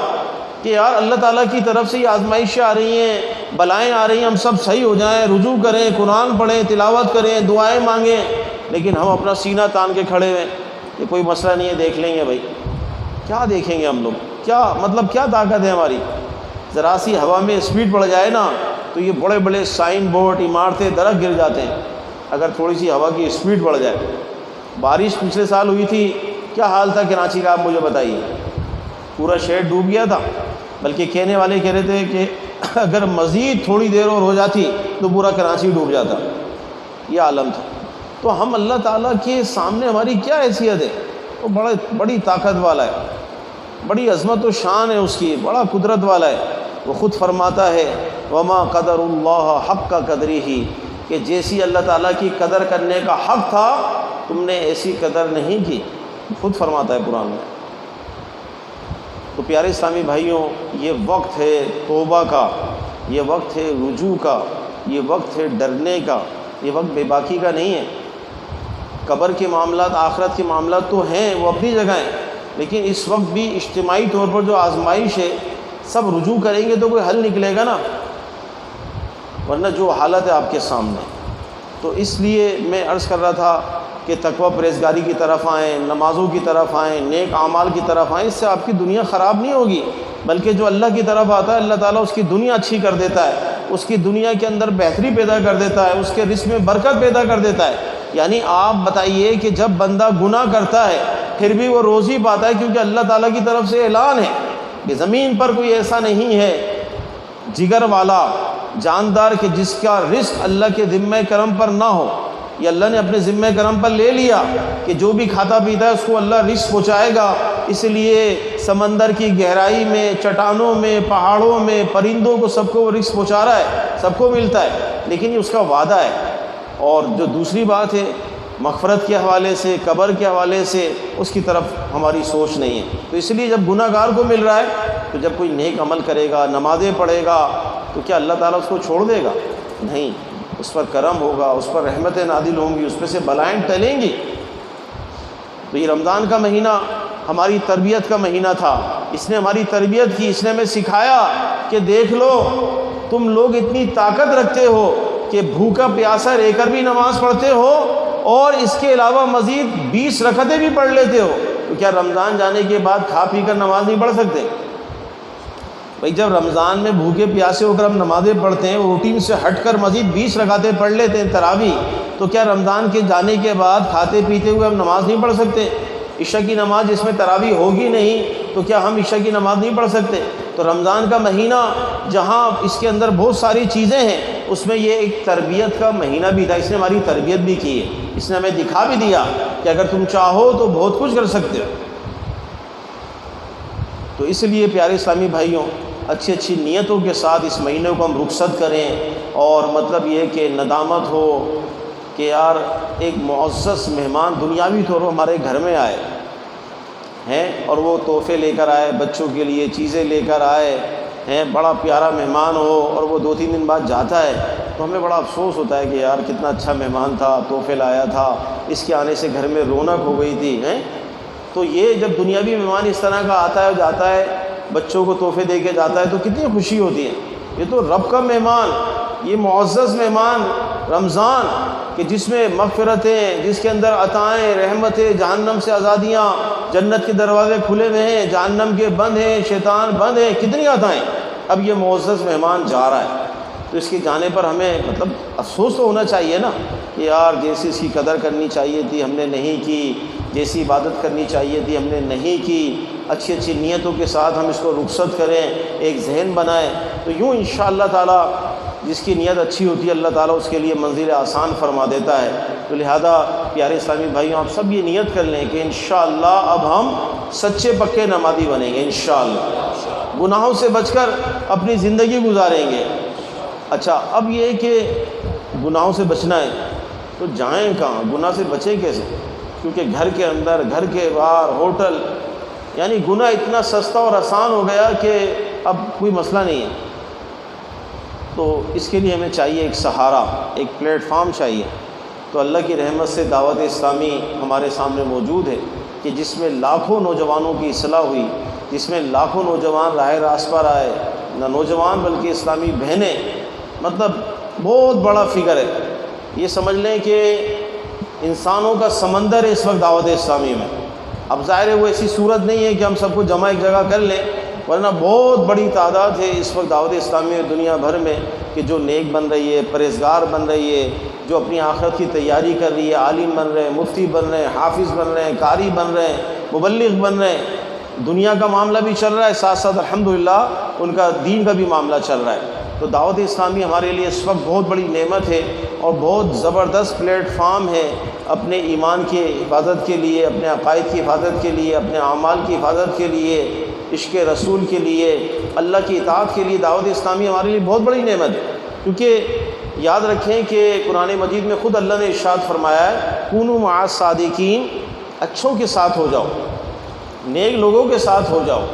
کہ یار اللہ تعالیٰ کی طرف سے یہ آزمائشیں آ رہی ہیں، بلائیں آ رہی ہیں، ہم سب صحیح ہو جائیں، رجوع کریں، قرآن پڑھیں، تلاوت کریں، دعائیں مانگیں، لیکن ہم اپنا سینہ تان کے کھڑے ہوئے کہ کوئی مسئلہ نہیں ہے، دیکھ لیں گے بھائی۔ کیا دیکھیں گے ہم لوگ؟ کیا مطلب کیا طاقت ہے ہماری؟ ذرا سی ہوا میں اسپیڈ بڑھ جائے نا تو یہ بڑے بڑے سائن بورڈ، عمارتیں، درخت گر جاتے ہیں اگر تھوڑی سی ہوا کی اسپیڈ بڑھ جائے۔ بارش پچھلے سال ہوئی تھی، کیا حال تھا کراچی کا آپ مجھے بتائیے؟ پورا شہر ڈوب گیا تھا، بلکہ کہنے والے کہہ رہے تھے کہ اگر مزید تھوڑی دیر اور ہو جاتی تو پورا کراچی ڈوب جاتا، یہ عالم تھا۔ تو ہم اللہ تعالیٰ کے سامنے ہماری کیا حیثیت ہے؟ وہ بڑی طاقت والا ہے، بڑی عظمت و شان ہے اس کی، بڑا قدرت والا ہے۔ وہ خود فرماتا ہے وما قدر اللہ حق قدرہ، کہ جیسی اللہ تعالیٰ کی قدر کرنے کا حق تھا تم نے ایسی قدر نہیں کی، خود فرماتا ہے قرآن میں۔ تو پیارے اسلامی بھائیوں، یہ وقت ہے توبہ کا، یہ وقت ہے رجوع کا، یہ وقت ہے ڈرنے کا، یہ وقت بے باکی کا نہیں ہے۔ قبر کے معاملات، آخرت کے معاملات تو ہیں، وہ اپنی جگہ ہیں، لیکن اس وقت بھی اجتماعی طور پر جو آزمائش ہے، سب رجوع کریں گے تو کوئی حل نکلے گا نا، ورنہ جو حالت ہے آپ کے سامنے۔ تو اس لیے میں عرض کر رہا تھا کہ تقوی پرہیزگاری کی طرف آئیں، نمازوں کی طرف آئیں، نیک اعمال کی طرف آئیں، اس سے آپ کی دنیا خراب نہیں ہوگی، بلکہ جو اللہ کی طرف آتا ہے اللہ تعالیٰ اس کی دنیا اچھی کر دیتا ہے، اس کی دنیا کے اندر بہتری پیدا کر دیتا ہے، اس کے رزق میں برکت پیدا کر دیتا ہے۔ یعنی آپ بتائیے کہ جب بندہ گناہ کرتا ہے پھر بھی وہ روزی پاتا ہے، کیونکہ اللہ تعالیٰ کی طرف سے اعلان ہے کہ زمین پر کوئی ایسا نہیں ہے جگر والا، جاندار، کہ جس کا رزق اللہ کے ذمہ کرم پر نہ ہو۔ یہ اللہ نے اپنے ذمہ کرم پر لے لیا کہ جو بھی کھاتا پیتا ہے اس کو اللہ رزق پہنچائے گا، اس لیے سمندر کی گہرائی میں، چٹانوں میں، پہاڑوں میں، پرندوں کو سب کو وہ رزق پہنچا رہا ہے، سب کو ملتا ہے، لیکن یہ اس کا وعدہ ہے۔ اور جو دوسری بات ہے مغفرت کے حوالے سے، قبر کے حوالے سے، اس کی طرف ہماری سوچ نہیں ہے۔ تو اس لیے جب گناہ گار کو مل رہا ہے تو جب کوئی نیک عمل کرے گا، نمازیں پڑھے گا، تو کیا اللہ تعالیٰ اس کو چھوڑ دے گا؟ نہیں، اس پر کرم ہوگا، اس پر رحمتیں نازل ہوں گی، اس پہ سے بلائیں ٹلیں گی۔ تو یہ رمضان کا مہینہ ہماری تربیت کا مہینہ تھا، اس نے ہماری تربیت کی، اس نے ہمیں سکھایا کہ دیکھ لو تم لوگ اتنی طاقت رکھتے ہو کہ بھوکا پیاسا رہ کر بھی نماز پڑھتے ہو اور اس کے علاوہ مزید 20 رکعتیں بھی پڑھ لیتے ہو، تو کیا رمضان جانے کے بعد کھا پی کر نماز نہیں پڑھ سکتے؟ بھئی جب رمضان میں بھوکے پیاسے ہو کر ہم نمازیں پڑھتے ہیں، روٹین سے ہٹ کر مزید 20 رکعتیں پڑھ لیتے ہیں تراویح، تو کیا رمضان کے جانے کے بعد کھاتے پیتے ہوئے ہم نماز نہیں پڑھ سکتے؟ عشاء کی نماز جس میں تراویح ہوگی نہیں تو کیا ہم عشاء کی نماز نہیں پڑھ سکتے؟ تو رمضان کا مہینہ جہاں اس کے اندر بہت ساری چیزیں ہیں، اس میں یہ ایک تربیت کا مہینہ بھی تھا، اس نے ہماری تربیت بھی کی ہے، اس نے ہمیں دکھا بھی دیا کہ اگر تم چاہو تو بہت کچھ کر سکتے ہو۔ تو اس لیے پیارے اسلامی بھائیوں، اچھی اچھی نیتوں کے ساتھ اس مہینے کو ہم رخصت کریں، اور مطلب یہ کہ ندامت ہو کہ یار ایک معزز مہمان دنیاوی طور پر ہمارے گھر میں آئے ہیں، اور وہ تحفے لے کر آئے، بچوں کے لیے چیزیں لے کر آئے ہیں، بڑا پیارا مہمان ہو، اور وہ 2-3 دن بعد جاتا ہے، تو ہمیں بڑا افسوس ہوتا ہے کہ یار کتنا اچھا مہمان تھا، تحفے لایا تھا، اس کے آنے سے گھر میں رونق ہو گئی تھی ہیں۔ تو یہ جب دنیاوی مہمان اس طرح کا آتا ہے اور جاتا ہے، بچوں کو تحفے دے کے جاتا ہے، تو کتنی خوشی ہوتی ہے۔ یہ تو رب کا مہمان، یہ معزز مہمان رمضان، کہ جس میں مغفرتیں، جس کے اندر عطائیں، رحمتیں، جہنم سے آزادیاں، جنت کے دروازے کھلے ہوئے ہیں، جہنم کے بند ہیں، شیطان بند ہیں، کتنی عطائیں۔ اب یہ معزز مہمان جا رہا ہے، تو اس کے جانے پر ہمیں مطلب افسوس تو ہونا چاہیے نا کہ یار جیسی اس کی قدر کرنی چاہیے تھی ہم نے نہیں کی، جیسی عبادت کرنی چاہیے تھی ہم نے نہیں کی۔ اچھی اچھی نیتوں کے ساتھ ہم اس کو رخصت کریں، ایک ذہن بنائیں، تو یوں انشاءاللہ تعالیٰ جس کی نیت اچھی ہوتی ہے اللہ تعالیٰ اس کے لیے منزل آسان فرما دیتا ہے۔ تو لہذا پیارے اسلامی بھائیوں، آپ سب یہ نیت کر لیں کہ انشاءاللہ اب ہم سچے پکے نمازی بنیں گے، انشاءاللہ گناہوں سے بچ کر اپنی زندگی گزاریں گے۔ اچھا، اب یہ کہ گناہوں سے بچنا ہے تو جائیں کہاں، گناہ سے بچیں کیسے؟ کیونکہ گھر کے اندر، گھر کے باہر، ہوٹل، یعنی گناہ اتنا سستا اور آسان ہو گیا کہ اب کوئی مسئلہ نہیں ہے۔ تو اس کے لیے ہمیں چاہیے ایک سہارا، ایک پلیٹ فارم چاہیے۔ تو اللہ کی رحمت سے دعوت اسلامی ہمارے سامنے موجود ہے کہ جس میں لاکھوں نوجوانوں کی اصلاح ہوئی، جس میں لاکھوں نوجوان راہ راست پر آئے، نہ نوجوان بلکہ اسلامی بہنیں، مطلب بہت بڑا فگر ہے۔ یہ سمجھ لیں کہ انسانوں کا سمندر ہے اس وقت دعوت اسلامی میں۔ اب ظاہر ہے وہ ایسی صورت نہیں ہے کہ ہم سب کو جمع ایک جگہ کر لیں، ورنہ بہت بڑی تعداد ہے اس وقت دعوت اسلامی میں دنیا بھر میں کہ جو نیک بن رہی ہے، پرہیزگار بن رہی ہے، جو اپنی آخرت کی تیاری کر رہی ہے، عالم بن رہے ہیں، مفتی بن رہے ہیں، حافظ بن رہے ہیں، قاری بن رہے ہیں، مبلغ بن رہے ہیں۔ دنیا کا معاملہ بھی چل رہا ہے، ساتھ ساتھ الحمدللہ ان کا دین کا بھی معاملہ چل رہا ہے۔ تو دعوت اسلامی ہمارے لیے اس وقت بہت بڑی نعمت ہے اور بہت زبردست پلیٹ فارم ہے اپنے ایمان کی حفاظت کے لیے، اپنے عقائد کی حفاظت کے لیے، اپنے اعمال کی حفاظت کے لیے، عشق رسول کے لیے، اللہ کی اطاعت کے لیے۔ دعوت اسلامی ہمارے لیے بہت بڑی نعمت ہے، کیونکہ یاد رکھیں کہ قرآن مجید میں خود اللہ نے ارشاد فرمایا ہے کونوا مع الصادقین، اچھوں کے ساتھ ہو جاؤ، نیک لوگوں کے ساتھ ہو جاؤ۔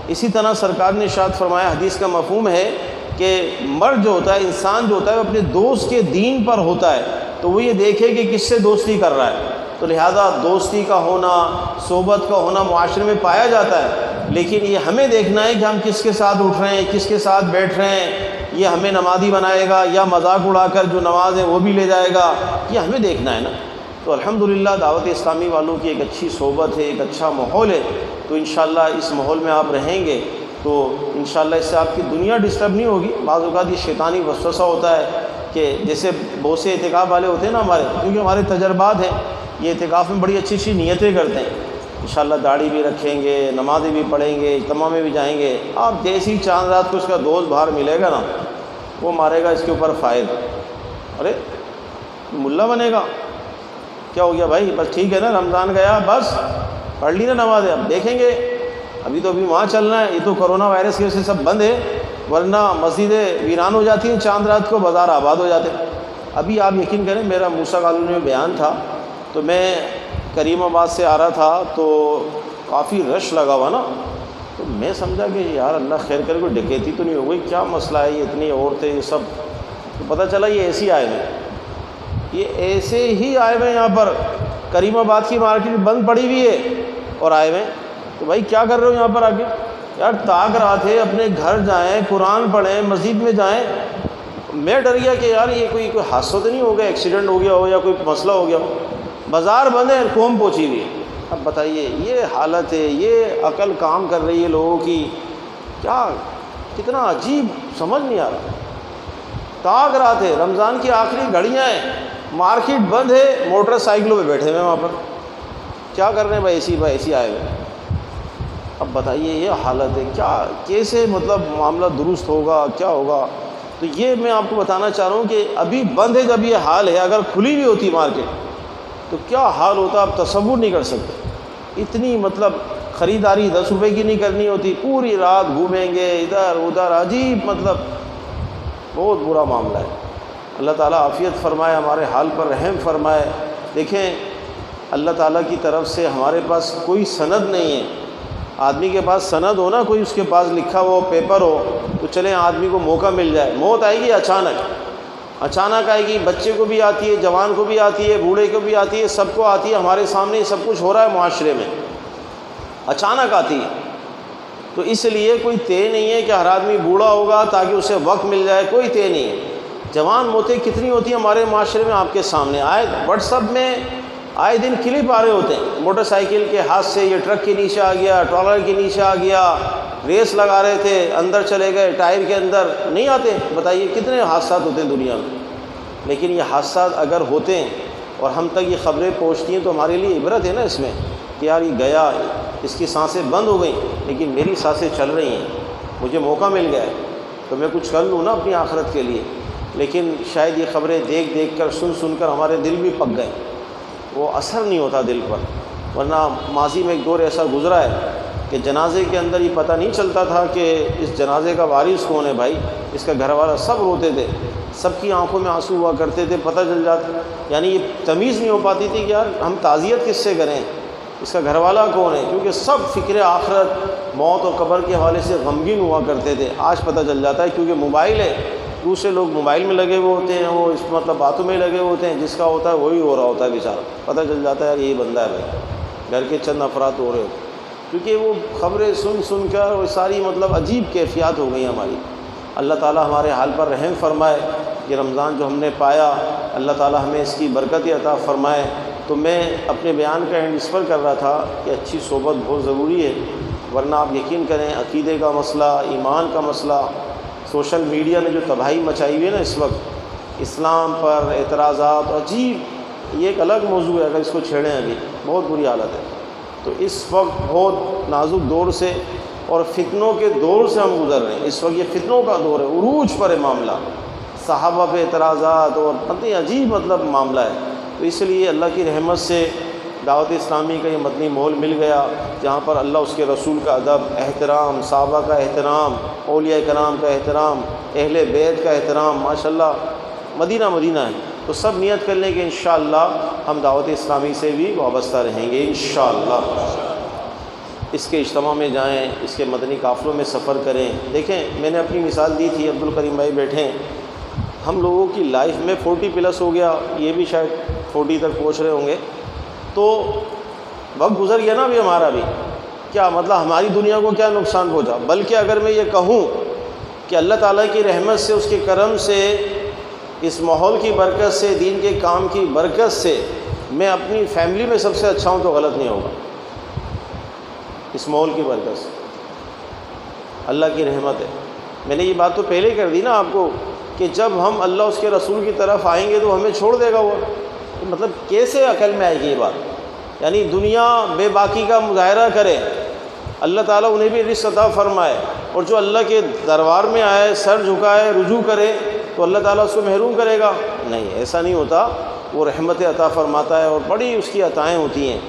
اسی طرح سرکار نے ارشاد فرمایا، حدیث کا مفہوم ہے کہ مرد جو ہوتا ہے، انسان جو ہوتا ہے، وہ اپنے دوست کے دین پر ہوتا ہے، تو وہ یہ دیکھے کہ کس سے دوستی کر رہا ہے۔ تو لہذا دوستی کا ہونا، صحبت کا ہونا معاشرے میں پایا جاتا ہے، لیکن یہ ہمیں دیکھنا ہے کہ ہم کس کے ساتھ اٹھ رہے ہیں، کس کے ساتھ بیٹھ رہے ہیں۔ یہ ہمیں نمازی بنائے گا یا مذاق اڑا کر جو نماز ہے وہ بھی لے جائے گا، یہ ہمیں دیکھنا ہے نا۔ تو الحمدللہ دعوت اسلامی والوں کی ایک اچھی صحبت ہے، ایک اچھا ماحول ہے۔ تو انشاءاللہ اس ماحول میں آپ رہیں گے تو انشاءاللہ اس سے آپ کی دنیا ڈسٹرب نہیں ہوگی۔ بعض اوقات یہ شیطانی وسوسہ ہوتا ہے کہ جیسے بہت سے اعتکاف والے ہوتے ہیں نا ہمارے، کیونکہ ہمارے تجربات ہیں، یہ اعتکاف میں بڑی اچھی اچھی نیتیں کرتے ہیں، انشاءاللہ داڑھی بھی رکھیں گے، نمازیں بھی پڑھیں گے، اجتماع میں بھی جائیں گے۔ آپ جیسی چاند رات کو اس کا دوست باہر ملے گا نا، وہ مارے گا اس کے اوپر فائد، ارے ملا بنے گا، کیا ہو گیا بھائی، بس ٹھیک ہے نا، رمضان گیا بس پڑھ لی نا نمازیں، اب دیکھیں گے، ابھی وہاں چل رہا ہے، یہ تو کرونا وائرس کی وجہ سے سب بند ہے، ورنہ مسجدیں ویران ہو جاتی ہیں چاند رات کو، بازار آباد ہو جاتے ہیں۔ ابھی آپ یقین کریں، میرا موسیٰ کالونی میں بیان تھا، تو میں کریم آباد سے آ رہا تھا تو کافی رش لگا ہوا نا، تو میں سمجھا کہ یار اللہ خیر کرے، کوئی ڈکیتی تو نہیں ہو گئی، کیا مسئلہ ہے، یہ اتنی عورتیں یہ سب، تو پتہ چلا یہ ایسے ہی آئے ہوئے، یہ ایسے ہی آئے ہوئے یہاں پر، کریم آباد کی مارکیٹ بند پڑی ہوئی ہے اور آئے ہوئے، تو بھائی کیا کر رہے ہو یہاں پر آ کے؟ یار تاک رات ہے، اپنے گھر جائیں، قرآن پڑھیں، مسجد میں جائیں۔ میں ڈر گیا کہ یار یہ کوئی حادثہ تو نہیں ہو گیا، ایکسیڈنٹ ہو گیا ہو یا کوئی مسئلہ ہو گیا ہو، بازار بند ہے، قوم پہنچی ہوئی ہے۔ اب بتائیے یہ حالت ہے، یہ عقل کام کر رہی ہے لوگوں کی، کیا کتنا عجیب، سمجھ نہیں آ رہا۔ تاک رات ہے، رمضان کی آخری گھڑیاں ہیں، مارکیٹ بند ہے، موٹر سائیکلوں پہ بیٹھے ہوئے وہاں پر، کیا کر رہے ہیں بھائی، ایسی آئے ہوئے۔ اب بتائیے یہ حالت ہے، کیا کیسے مطلب معاملہ درست ہوگا، کیا ہوگا؟ تو یہ میں آپ کو بتانا چاہ رہا ہوں کہ ابھی بند ہے جب یہ حال ہے، اگر کھلی ہوئی ہوتی مارکیٹ تو کیا حال ہوتا آپ تصور نہیں کر سکتے۔ اتنی مطلب خریداری 10 روپے کی نہیں کرنی ہوتی، پوری رات گھومیں گے ادھر ادھر، عجیب مطلب بہت برا معاملہ ہے۔ اللہ تعالیٰ عافیت فرمائے، ہمارے حال پر رحم فرمائے۔ دیکھیں اللہ تعالیٰ کی طرف سے ہمارے پاس کوئی سند نہیں ہے۔ آدمی کے پاس سند ہو نا، کوئی اس کے پاس لکھا ہو پیپر ہو تو چلیں آدمی کو موقع مل جائے۔ موت آئے گی اچانک آئے گی، بچے کو بھی آتی ہے، جوان کو بھی آتی ہے، بوڑھے کو بھی آتی ہے، سب کو آتی ہے۔ ہمارے سامنے سب کچھ ہو رہا ہے معاشرے میں، اچانک آتی ہے۔ تو اس لیے کوئی طے نہیں ہے کہ ہر آدمی بوڑھا ہوگا تاکہ اسے وقت مل جائے، کوئی طے نہیں ہے۔ جوان موتیں کتنی ہوتی ہیں ہمارے معاشرے میں، آپ کے سامنے آئے واٹس ایپ میں آئے دن کلپ آ رہے ہوتے ہیں، موٹر سائیکل کے ہاتھ سے یہ ٹرک کے نیچے آ گیا، ٹرالر کے نیچے آ گیا، ریس لگا رہے تھے اندر چلے گئے، ٹائر کے اندر نہیں آتے۔ بتائیے کتنے حادثات ہوتے ہیں دنیا میں۔ لیکن یہ حادثات اگر ہوتے ہیں اور ہم تک یہ خبریں پہنچتی ہیں تو ہمارے لیے عبرت ہے نا اس میں، کہ یار یہ گیا، اس کی سانسیں بند ہو گئیں لیکن میری سانسیں چل رہی ہیں، مجھے موقع مل گیا ہے تو میں کچھ کر لوں نا اپنی آخرت کے لیے۔ لیکن شاید یہ خبریں دیکھ دیکھ کر سن کر ہمارے دل بھی پک گئے، وہ اثر نہیں ہوتا دل پر۔ ورنہ ماضی میں ایک دور ایسا گزرا ہے کہ جنازے کے اندر یہ پتہ نہیں چلتا تھا کہ اس جنازے کا وارث کون ہے، بھائی اس کا گھر والا سب روتے تھے، سب کی آنکھوں میں آنسو ہوا کرتے تھے، پتہ چل جاتا، یعنی یہ تمیز نہیں ہو پاتی تھی کہ یار ہم تعزیت کس سے کریں، اس کا گھر والا کون ہے، کیونکہ سب فکر آخرت موت اور قبر کے حوالے سے غمگین ہوا کرتے تھے۔ آج پتہ چل جاتا ہے کیونکہ موبائل ہے، دوسرے لوگ موبائل میں لگے ہوئے ہوتے ہیں، وہ اس مطلب باتوں میں لگے ہوئے ہوتے ہیں، جس کا ہوتا ہے وہی ہو رہا ہوتا ہے بیچارہ، پتہ چل جاتا ہے یار یہی بندہ ہے بھائی، گھر کے چند افراد ہو رہے ہوتے، کیونکہ وہ خبریں سن کر وہ ساری مطلب عجیب کیفیات ہو گئی ہماری۔ اللہ تعالیٰ ہمارے حال پر رحم فرمائے۔ یہ رمضان جو ہم نے پایا، اللہ تعالیٰ ہمیں اس کی برکت عطا فرمائے۔ تو میں اپنے بیان کا اینڈ اس پر کر رہا تھا کہ اچھی صحبت بہت ضروری ہے، ورنہ آپ یقین کریں عقیدے کا مسئلہ، ایمان کا مسئلہ، سوشل میڈیا نے جو تباہی مچائی ہوئی ہے نا اس وقت، اسلام پر اعتراضات عجیب، یہ ایک الگ موضوع ہے، اگر اس کو چھیڑیں ابھی بہت بری حالت ہے۔ تو اس وقت بہت نازک دور سے اور فتنوں کے دور سے ہم گزر رہے ہیں۔ اس وقت یہ فتنوں کا دور ہے، عروج پر ہے معاملہ، صحابہ پہ اعتراضات اور پتہ عجیب مطلب معاملہ ہے۔ تو اس لیے اللہ کی رحمت سے دعوت اسلامی کا یہ مدنی ماحول مل گیا، جہاں پر اللہ اس کے رسول کا ادب، احترام، صحابہ کا احترام، اولیاء کرام کا احترام، اہل بیت کا احترام، ماشاءاللہ مدینہ ہے۔ تو سب نیت کر لیں کہ انشاءاللہ ہم دعوت اسلامی سے بھی وابستہ رہیں گے انشاءاللہ۔ اس کے اجتماع میں جائیں، اس کے مدنی قافلوں میں سفر کریں۔ دیکھیں میں نے اپنی مثال دی تھی، عبدالکریم بھائی بیٹھے ہیں، ہم لوگوں کی لائف میں 40 پلس ہو گیا، یہ بھی شاید 40 تک پہنچ رہے ہوں گے، تو وقت گزر گیا نا ابھی ہمارا بھی، کیا مطلب ہماری دنیا کو کیا نقصان پہنچا، بلکہ اگر میں یہ کہوں کہ اللہ تعالیٰ کی رحمت سے، اس کے کرم سے، اس ماحول کی برکت سے، دین کے کام کی برکت سے میں اپنی فیملی میں سب سے اچھا ہوں تو غلط نہیں ہوگا۔ اس ماحول کی برکت سے اللہ کی رحمت ہے۔ میں نے یہ بات تو پہلے کر دی نا آپ کو کہ جب ہم اللہ اس کے رسول کی طرف آئیں گے تو ہمیں چھوڑ دے گا وہ، مطلب کیسے عقل میں آئے گی یہ بات، یعنی دنیا بے باکی کا مظاہرہ کرے، اللہ تعالیٰ انہیں بھی رزق عطا فرمائے، اور جو اللہ کے دربار میں آئے، سر جھکائے، رجوع کرے تو اللہ تعالیٰ اس کو محروم کرے گا؟ نہیں، ایسا نہیں ہوتا، وہ رحمت عطا فرماتا ہے اور بڑی اس کی عطائیں ہوتی ہیں۔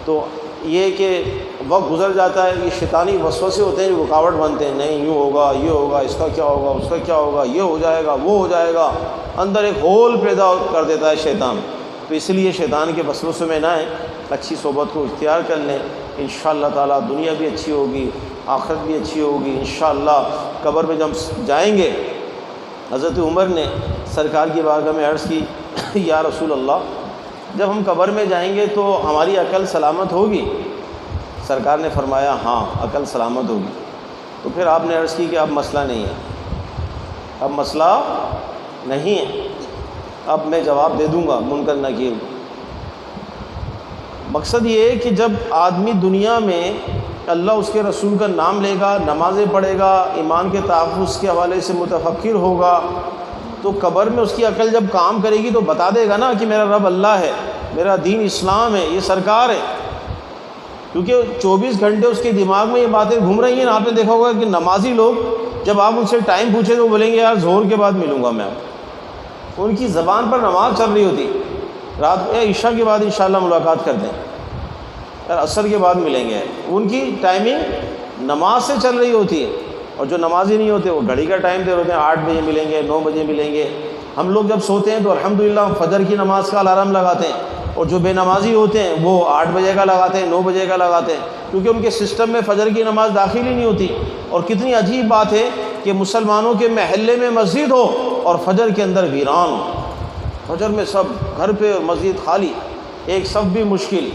تو یہ کہ وقت گزر جاتا ہے، یہ شیطانی وسوسے ہوتے ہیں جو رکاوٹ بنتے ہیں، نہیں یوں ہوگا، یہ ہوگا، اس کا کیا ہوگا، اس کا کیا ہوگا، یہ ہو جائے گا، وہ ہو جائے گا، اندر ایک ہول پیدا کر دیتا ہے شیطان۔ تو اس لیے شیطان کے وسوسے میں نہ آئیں، اچھی صحبت کو اختیار کر لیں، انشاءاللہ تعالیٰ دنیا بھی اچھی ہوگی، آخرت بھی اچھی ہوگی انشاءاللہ۔ قبر میں جب جائیں گے، حضرت عمر نے سرکار کی بارگاہ میں عرض کی، یا رسول اللہ جب ہم قبر میں جائیں گے تو ہماری عقل سلامت ہوگی؟ سرکار نے فرمایا ہاں عقل سلامت ہوگی۔ تو پھر آپ نے عرض کی کہ اب مسئلہ نہیں ہے، اب مسئلہ نہیں ہے، اب میں جواب دے دوں گا منکر نکیر۔ مقصد یہ ہے کہ جب آدمی دنیا میں اللہ اس کے رسول کا نام لے گا، نمازیں پڑھے گا، ایمان کے تحفظ کے حوالے سے متفکر ہوگا، تو قبر میں اس کی عقل جب کام کرے گی تو بتا دے گا نا کہ میرا رب اللہ ہے، میرا دین اسلام ہے، یہ سرکار ہے۔ کیونکہ 24 گھنٹے اس کے دماغ میں یہ باتیں گھوم رہی ہیں۔ آپ نے دیکھا ہوگا کہ نمازی لوگ جب آپ ان سے ٹائم پوچھیں تو وہ بولیں گے یار ظہر کے بعد ملوں گا میں آپ کو۔ ان کی زبان پر نماز چل رہی ہوتی، رات کو عشاء کے بعد انشاءاللہ ملاقات کرتے ہیں، یار عصر کے بعد ملیں گے۔ ان کی ٹائمنگ نماز سے چل رہی ہوتی ہے، اور جو نمازی نہیں ہوتے وہ گھڑی کا ٹائم دے ہوتے ہیں، 8 بجے ملیں گے، 9 بجے ملیں گے۔ ہم لوگ جب سوتے ہیں تو الحمدللہ فجر کی نماز کا الارم لگاتے ہیں، اور جو بے نمازی ہوتے ہیں وہ 8 بجے کا لگاتے ہیں، 9 بجے کا لگاتے ہیں، کیونکہ ان کے سسٹم میں فجر کی نماز داخل ہی نہیں ہوتی۔ اور کتنی عجیب بات ہے کہ مسلمانوں کے محلے میں مسجد ہو اور فجر کے اندر ویران ہو، فجر میں سب گھر پہ اور مسجد خالی، ایک صف بھی مشکل۔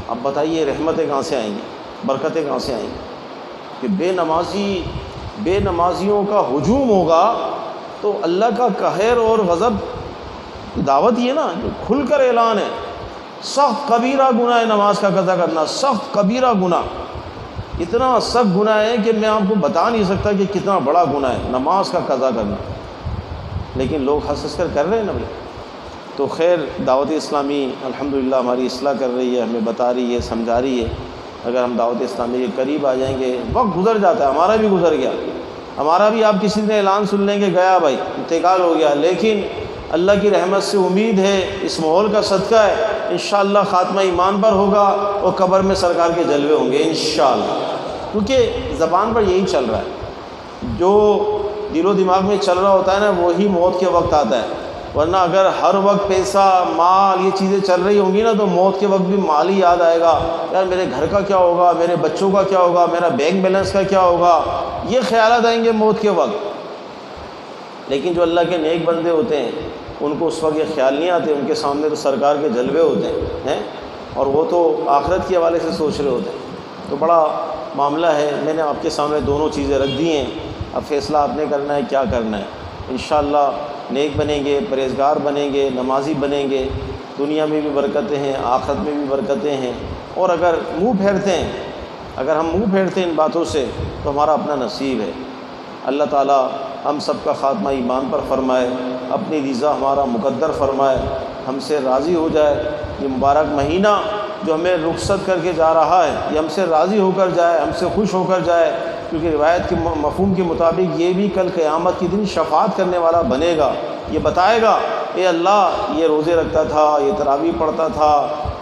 اب بتائیے رحمتیں کہاں سے آئیں گی، برکتیں کہاں سے آئیں گی؟ کہ بے نمازیوں کا ہجوم ہوگا تو اللہ کا قہر اور غضب۔ دعوت یہ نا جو کھل کر اعلان ہے، سخت کبیرہ گناہ ہے نماز کا قضا کرنا، سخت کبیرہ گناہ، اتنا سخت گناہ ہے کہ میں آپ کو بتا نہیں سکتا کہ کتنا بڑا گناہ ہے نماز کا قضا کرنا، لیکن لوگ ہنس کر کر رہے ہیں نا بھائی۔ تو خیر دعوت اسلامی الحمدللہ ہماری اصلاح کر رہی ہے، ہمیں بتا رہی ہے، سمجھا رہی ہے۔ اگر ہم دعوت اسلامی کے قریب آ جائیں گے، وقت گزر جاتا ہے، ہمارا بھی گزر گیا، ہمارا بھی آپ کسی نے اعلان سن لیں گے گیا بھائی انتقال ہو گیا، لیکن اللہ کی رحمت سے امید ہے، اس ماحول کا صدقہ ہے، انشاءاللہ خاتمہ ایمان پر ہوگا اور قبر میں سرکار کے جلوے ہوں گے انشاءاللہ، کیونکہ زبان پر یہی چل رہا ہے، جو دل و دماغ میں چل رہا ہوتا ہے نا وہی موت کے وقت آتا ہے۔ ورنہ اگر ہر وقت پیسہ مال یہ چیزیں چل رہی ہوں گی نا تو موت کے وقت بھی مال ہی یاد آئے گا، یار میرے گھر کا کیا ہوگا، میرے بچوں کا کیا ہوگا، میرا بینک بیلنس کا کیا ہوگا، یہ خیالات آئیں گے موت کے وقت۔ لیکن جو اللہ کے نیک بندے ہوتے ہیں ان کو اس وقت یہ خیال نہیں آتے، ان کے سامنے تو سرکار کے جلوے ہوتے ہیں، اور وہ تو آخرت کے حوالے سے سوچ رہے ہوتے ہیں۔ تو بڑا معاملہ ہے، میں نے آپ کے سامنے دونوں چیزیں رکھ دی ہیں، اب فیصلہ آپ نے کرنا ہے کیا کرنا ہے۔ انشاءاللہ نیک بنیں گے، پرہیزگار بنیں گے، نمازی بنیں گے، دنیا میں بھی برکتیں ہیں، آخرت میں بھی برکتیں ہیں۔ اور اگر منہ پھیرتے ہیں، اگر ہم منہ پھیرتے ہیں ان باتوں سے تو ہمارا اپنا نصیب ہے۔ اللہ تعالیٰ ہم سب کا خاتمہ ایمان پر فرمائے، اپنی رضا ہمارا مقدر فرمائے، ہم سے راضی ہو جائے۔ یہ مبارک مہینہ جو ہمیں رخصت کر کے جا رہا ہے یہ ہم سے راضی ہو کر جائے، ہم سے خوش ہو کر جائے، کیونکہ روایت کے مفہوم کے مطابق یہ بھی کل قیامت کے دن شفاعت کرنے والا بنے گا، یہ بتائے گا اے اللہ یہ روزے رکھتا تھا، یہ تراویح پڑھتا تھا،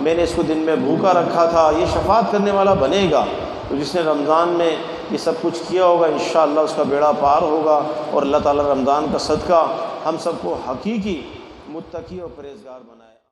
میں نے اس کو دن میں بھوکا رکھا تھا، یہ شفاعت کرنے والا بنے گا۔ تو جس نے رمضان میں یہ سب کچھ کیا ہوگا انشاءاللہ اس کا بیڑا پار ہوگا، اور اللہ تعالیٰ رمضان کا صدقہ ہم سب کو حقیقی متقی اور پرہیزگار بنائے۔